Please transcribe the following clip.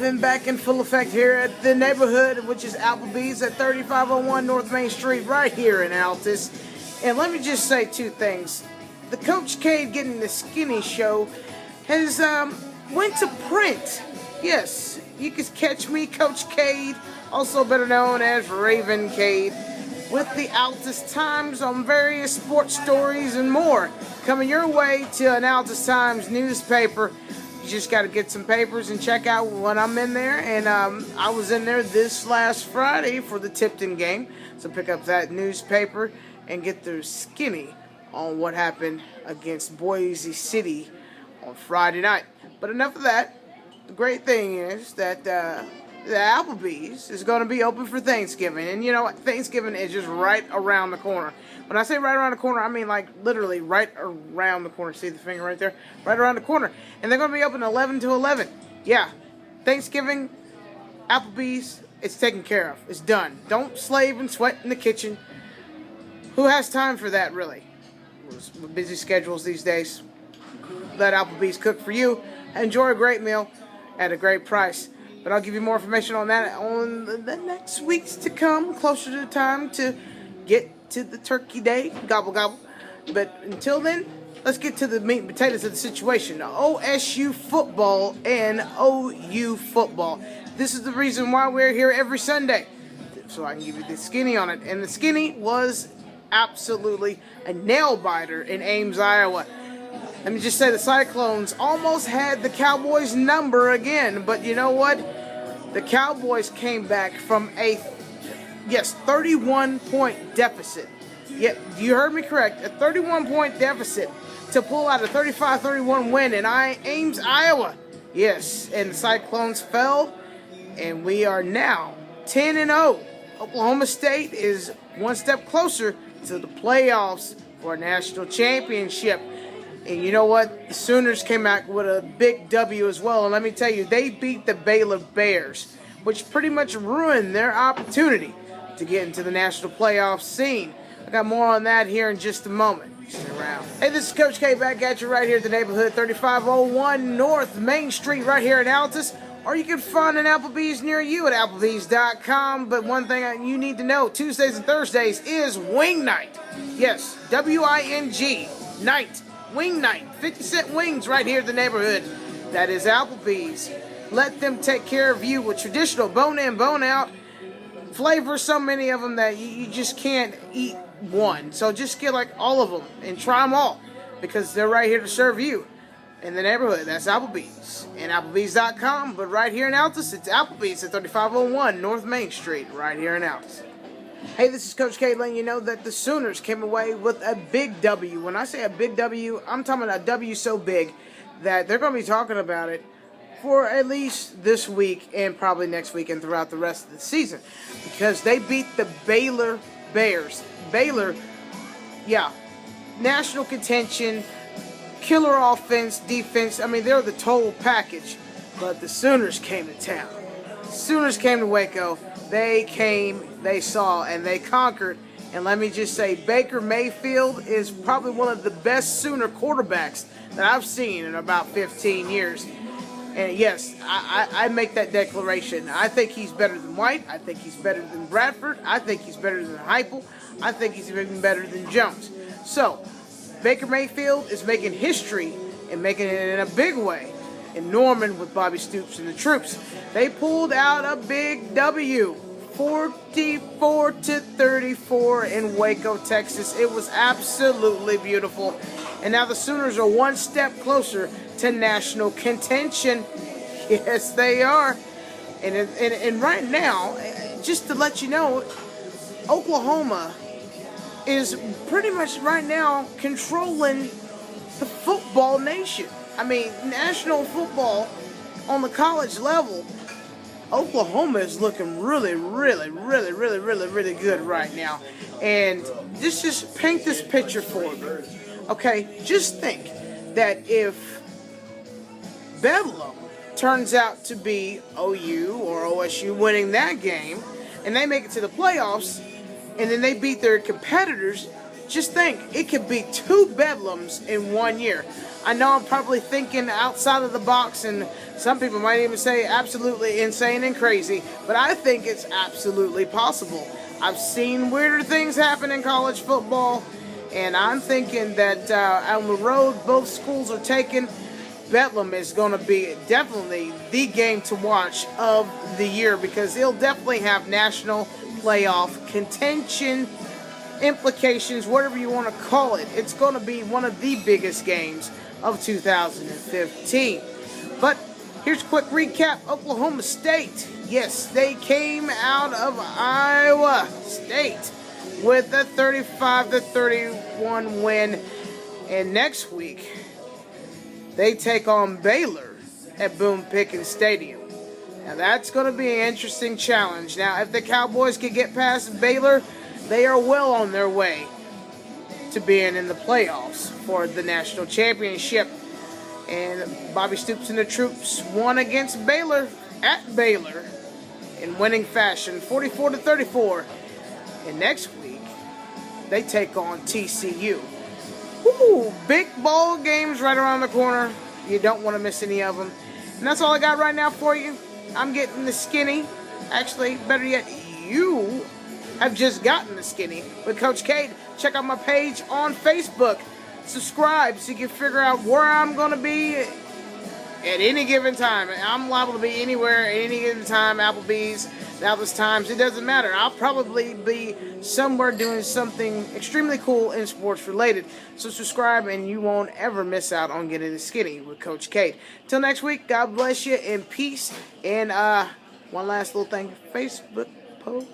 been back in full effect here at the neighborhood, which is Applebee's at 3501 North Main Street, right here in Altus. And let me just say two things. The Coach Cade Getting the Skinny show has went to print. Yes, you can catch me, Coach Cade, also better known as Raven Cade, with the Altus Times on various sports stories and more. Coming your way to an Altus Times newspaper. You just got to get some papers and check out when I'm in there. And I was in there this last Friday for the Tipton game. So pick up that newspaper and get their skinny on what happened against Boise City on Friday night. But enough of that. The great thing is that the Applebee's is going to be open for Thanksgiving. And you know what? Thanksgiving is just right around the corner. When I say right around the corner, I mean like literally right around the corner. See the finger right there? Right around the corner. And they're going to be open 11 to 11. Yeah. Thanksgiving, Applebee's, it's taken care of. It's done. Don't slave and sweat in the kitchen. Who has time for that, really? With busy schedules these days. Let Applebee's cook for you. Enjoy a great meal at a great price. But I'll give you more information on that on the next weeks to come, closer to the time to get to the turkey day. Gobble, gobble. But until then, let's get to the meat and potatoes of the situation. OSU football and OU football. This is the reason why we're here every Sunday, so I can give you the skinny on it. And the skinny was absolutely a nail-biter in Ames, Iowa. Let me just say the Cyclones almost had the Cowboys' number again, but you know what? The Cowboys came back from a 31-point deficit. Yeah, you heard me correct. A 31-point deficit to pull out a 35-31 win in Ames, Iowa. Yes, and the Cyclones fell, and we are now 10-0. Oklahoma State is one step closer to the playoffs for a national championship. And you know what? The Sooners came out with a big W as well. And let me tell you, they beat the Baylor Bears, which pretty much ruined their opportunity to get into the national playoff scene. I got more on that here in just a moment. Stick around. Hey, this is Coach K back at you right here at the neighborhood, 3501 North Main Street, right here in Altus. Or you can find an Applebee's near you at Applebees.com. But one thing you need to know, Tuesdays and Thursdays is Wing Night. Yes, W-I-N-G, night. Wing Night, 50-cent wings right here in the neighborhood. That is Applebee's. Let them take care of you with traditional bone-in, bone-out flavors. So many of them that you just can't eat one. So just get like all of them and try them all, because they're right here to serve you in the neighborhood. That's Applebee's and Applebees.com. But right here in Altus, it's Applebee's at 3501 North Main Street, right here in Altus. Hey, this is Coach Cade letting you know that the Sooners came away with a big W. When I say a big W, I'm talking about a W so big that they're going to be talking about it for at least this week and probably next week and throughout the rest of the season, because they beat the Baylor Bears. Baylor, yeah, national contention, killer offense, defense. I mean, they're the total package. But the Sooners came to town. Sooners came to Waco. They came, they saw, and they conquered. And let me just say, Baker Mayfield is probably one of the best Sooner quarterbacks that I've seen in about 15 years. And yes, I make that declaration. I think he's better than White. I think he's better than Bradford. I think he's better than Heupel. I think he's even better than Jones. So, Baker Mayfield is making history and making it in a big way in Norman with Bobby Stoops and the troops. They pulled out a big W, 44-34 in Waco, Texas. It was absolutely beautiful. And now the Sooners are one step closer to national contention. Yes, they are. And right now, just to let you know, Oklahoma is pretty much right now controlling the football nation. I mean, national football on the college level, Oklahoma is looking really good right now. And just paint this picture for me. Okay, just think that if Bedlam turns out to be OU or OSU winning that game, and they make it to the playoffs, and then they beat their competitors, Just think, it could be 2 Bedlams in 1 year. I know I'm probably thinking outside of the box, and some people might even say absolutely insane and crazy, but I think it's absolutely possible. I've seen weirder things happen in college football, and I'm thinking that on the road both schools are taking, Bedlam is going to be definitely the game to watch of the year, because he'll definitely have national playoff contention implications, whatever you want to call it. It's going to be one of the biggest games of 2015. But here's a quick recap. Oklahoma State, yes, they came out of Iowa State with a 35-31 win. And next week, they take on Baylor at Boone Pickens Stadium. Now that's going to be an interesting challenge. Now, if the Cowboys can get past Baylor, they are well on their way to being in the playoffs for the national championship. And Bobby Stoops and the troops won against Baylor at Baylor in winning fashion, 44-34. And next week, they take on TCU. Woo, big ball games right around the corner. You don't want to miss any of them. And that's all I got right now for you. I'm getting the skinny. Actually, better yet, you have just gotten the skinny with Coach Cade. Check out my page on Facebook. Subscribe so you can figure out where I'm going to be at any given time. I'm liable to be anywhere at any given time. Applebee's, Altus times, it doesn't matter. I'll probably be somewhere doing something extremely cool and sports related. So subscribe and you won't ever miss out on getting the skinny with Coach Cade. Till next week, God bless you and peace. And one last little thing, Facebook post.